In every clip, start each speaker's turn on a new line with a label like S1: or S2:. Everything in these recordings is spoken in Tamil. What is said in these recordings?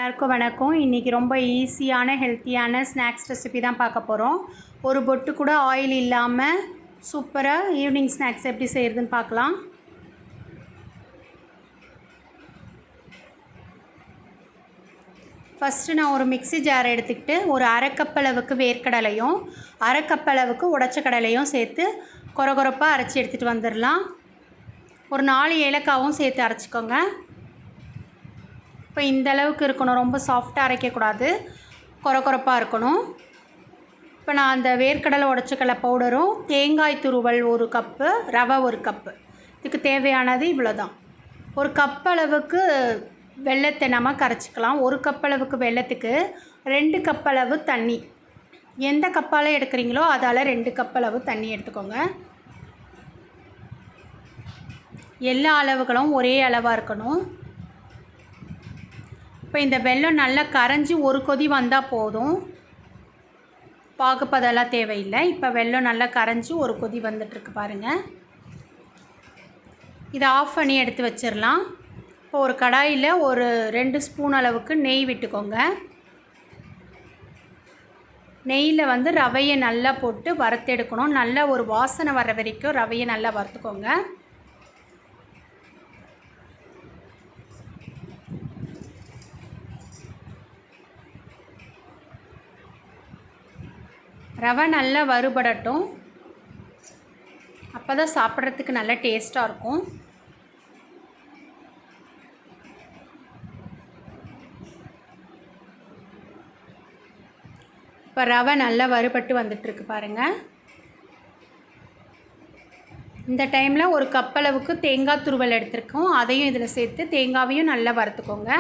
S1: எல்லாருக்கும் வணக்கம். இன்றைக்கி ரொம்ப ஈஸியான ஹெல்த்தியான ஸ்நாக்ஸ் ரெசிபி தான் பார்க்க போகிறோம். ஒரு பொட்டு கூட ஆயில் இல்லாமல் சூப்பராக ஈவினிங் ஸ்நாக்ஸ் எப்படி செய்கிறதுன்னு பார்க்கலாம். ஃபஸ்ட்டு நான் ஒரு மிக்ஸி ஜாரை எடுத்துக்கிட்டு ஒரு அரை கப் அளவுக்கு வேர்க்கடலையும் அரை கப் அளவுக்கு உடைச்ச கடலையும் சேர்த்து கொரகொரப்பாக அரைச்சி எடுத்துகிட்டு வந்துடலாம். ஒரு 4 ஏலக்காவும் சேர்த்து அரைச்சிக்கோங்க. இப்போ இந்த அளவுக்கு இருக்கணும், ரொம்ப சாஃப்டாக அரைக்கக்கூடாது, கொரகொரப்பாக இருக்கணும். இப்போ நான் அந்த வேர்க்கடலை உடச்சக்கடலை பவுடரும் தேங்காய் துருவல் 1 கப்பு, ரவை 1 கப்பு, இதுக்கு தேவையானது இவ்வளோ தான். 1 கப் அளவுக்கு வெல்லத்தை நம்ம கரைச்சிக்கலாம். 1 கப் அளவுக்கு வெல்லத்துக்கு 2 கப் அளவு தண்ணி, எந்த கப்பால் எடுக்கிறீங்களோ அதால் 2 கப் அளவு தண்ணி எடுத்துக்கோங்க. எல்லா அளவுகளும் ஒரே அளவாக இருக்கணும். இப்போ இந்த வெல்லம் நல்லா கரைஞ்சி ஒரு கொதி வந்தால் போதும், பாகுப்பதெல்லாம் தேவையில்லை. இப்போ வெல்லம் நல்லா கரைஞ்சி ஒரு கொதி வந்துட்டுருக்கு பாருங்கள். இதை ஆஃப் பண்ணி எடுத்து வச்சிடலாம். இப்போ ஒரு கடாயில் ஒரு 2 ஸ்பூன் அளவுக்கு நெய் விட்டுக்கோங்க. நெய்யில் ரவையை நல்லா போட்டு வறுத்தெடுக்கணும். நல்லா ஒரு வாசனை வர வரைக்கும் ரவையை நல்லா வறுத்துக்கோங்க. ரவை நல்லா வறுபடட்டும், அப்போ தான் சாப்பிட்றதுக்கு நல்லா டேஸ்ட்டாக இருக்கும். இப்போ ரவை நல்லா வறுபட்டு வந்துட்டுருக்கு பாருங்கள். இந்த டைமில் 1 கப் அளவுக்கு தேங்காய் துருவல் எடுத்துருக்கோம், அதையும் இதில் சேர்த்து தேங்காவையும் நல்லா வறுத்துக்கோங்க.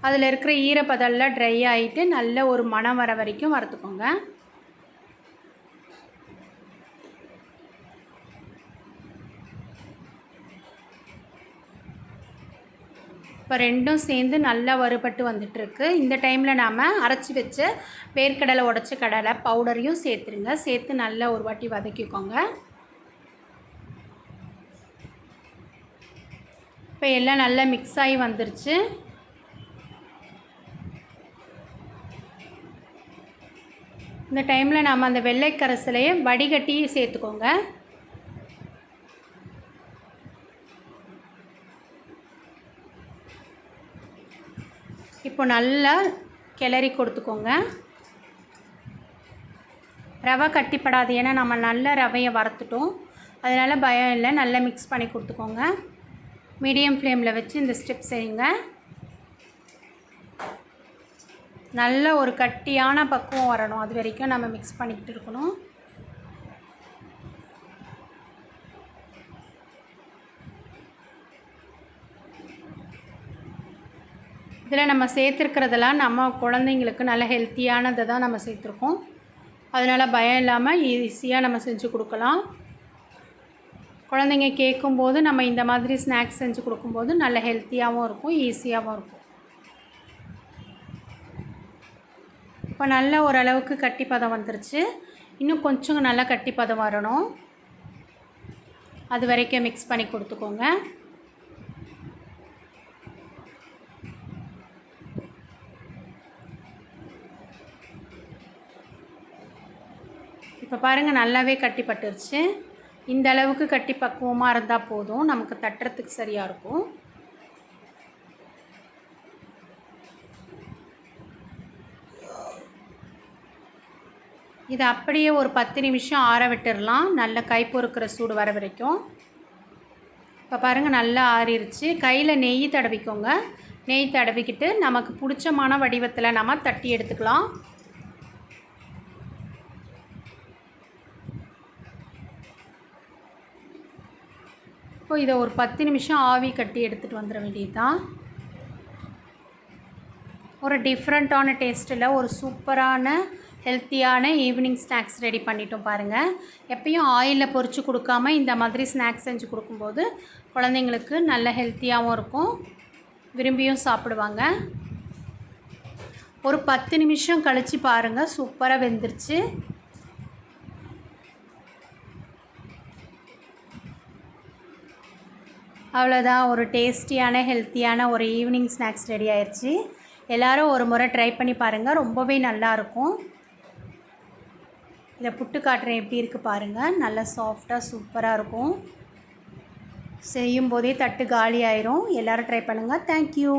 S1: அதில் இருக்கிற ஈரப்பதெல்லாம் ட்ரை ஆகிட்டு நல்ல ஒரு மணம் வர வரைக்கும் வறுத்துக்கோங்க. இப்போ ரெண்டும் சேர்ந்து நல்லா வறுபட்டு வந்துட்டுருக்கு. இந்த டைமில் நாம் அரைச்சி வச்ச வேர்க்கடலை உடச்ச கடலை பவுடரையும் சேர்த்துருங்க. சேர்த்து நல்லா ஒரு வாட்டி வதக்கிக்கோங்க. இப்போ எல்லாம் நல்லா மிக்ஸ் ஆகி வந்துருச்சு. இந்த டைமில் நாம் அந்த வெள்ளை கரைசலையை வடிகட்டி சேர்த்துக்கோங்க. இப்போ நல்லா கிளறி கொடுத்துக்கோங்க. ரவை கட்டிப்படாது, ஏன்னா நம்ம நல்ல ரவையை வறுத்துட்டோம், அதனால் பயம் இல்லை. நல்லா மிக்ஸ் பண்ணி கொடுத்துக்கோங்க. மீடியம் ஃப்ளேமில் வச்சு இந்த ஸ்டெப் செய்யுங்க. நல்ல ஒரு கட்டியான பக்குவம் வரணும், அது வரைக்கும் நம்ம மிக்ஸ் பண்ணிக்கிட்டு இருக்கணும். இதில் நம்ம சேர்த்துருக்கிறதெல்லாம் நம்ம குழந்தைங்களுக்கு நல்ல ஹெல்த்தியானதை தான் நம்ம சேர்த்துருக்கோம், அதனால் பயம் இல்லாமல் ஈஸியாக நம்ம செஞ்சு கொடுக்கலாம். குழந்தைங்க கேட்கும்போது நம்ம இந்த மாதிரி ஸ்நாக்ஸ் செஞ்சு கொடுக்கும்போது நல்ல ஹெல்த்தியாகவும் இருக்கும், ஈஸியாகவும் இருக்கும். இப்போ நல்ல ஓரளவுக்கு கட்டிப்பதம் வந்துருச்சு. இன்னும் கொஞ்சம் நல்லா கட்டிப்பதம் வரணும், அது வரைக்கும் மிக்ஸ் பண்ணி கொடுத்துக்கோங்க. இப்போ பாருங்கள், நல்லாவே கட்டிப்பட்டுருச்சு. இந்த அளவுக்கு கட்டி பக்குவமாக இருந்தால் போதும், நமக்கு தட்டுறதுக்கு சரியாக இருக்கும். இதை அப்படியே ஒரு 10 நிமிஷம் ஆற விட்டுடலாம், நல்ல கை பொறுக்கிற சூடு வர வரைக்கும். இப்போ பாருங்கள், நல்லா ஆறிடுச்சு. கையில் நெய் தடவிக்கோங்க. நெய் தடவிக்கிட்டு நமக்கு பிடிச்சமான வடிவத்தில் நம்ம தட்டி எடுத்துக்கலாம். இப்போ இதை ஒரு 10 நிமிஷம் ஆவி கட்டி எடுத்துகிட்டு வந்துட வேண்டியது தான். ஒரு டிஃப்ரெண்ட்டான டேஸ்ட்டில் ஒரு சூப்பரான ஹெல்த்தியான ஈவினிங் ஸ்நாக்ஸ் ரெடி பண்ணிட்டோம் பாருங்கள். எப்பயும் ஆயிலில் பொரித்து கொடுக்காம இந்த மாதிரி ஸ்நாக்ஸ் செஞ்சு கொடுக்கும்போது குழந்தைங்களுக்கு நல்ல ஹெல்த்தியாகவும் இருக்கும், விரும்பியும் சாப்பிடுவாங்க. ஒரு 10 நிமிஷம் கழித்து பாருங்கள், சூப்பராக வெந்துருச்சு. அவ்வளோதான், ஒரு டேஸ்டியான ஹெல்த்தியான ஒரு ஈவினிங் ஸ்நாக்ஸ் ரெடி ஆயிடுச்சு. எல்லோரும் ஒரு முறை ட்ரை பண்ணி பாருங்கள், ரொம்பவே நல்லாயிருக்கும். இதை புட்டு காட்டுறேன் எப்படி இருக்குது பாருங்கள். நல்லா சாஃப்டாக சூப்பராக இருக்கும். செய்யும் போதே தட்டு காலி ஆயிரும். எல்லோரும் ட்ரை பண்ணுங்கள். தேங்க்யூ.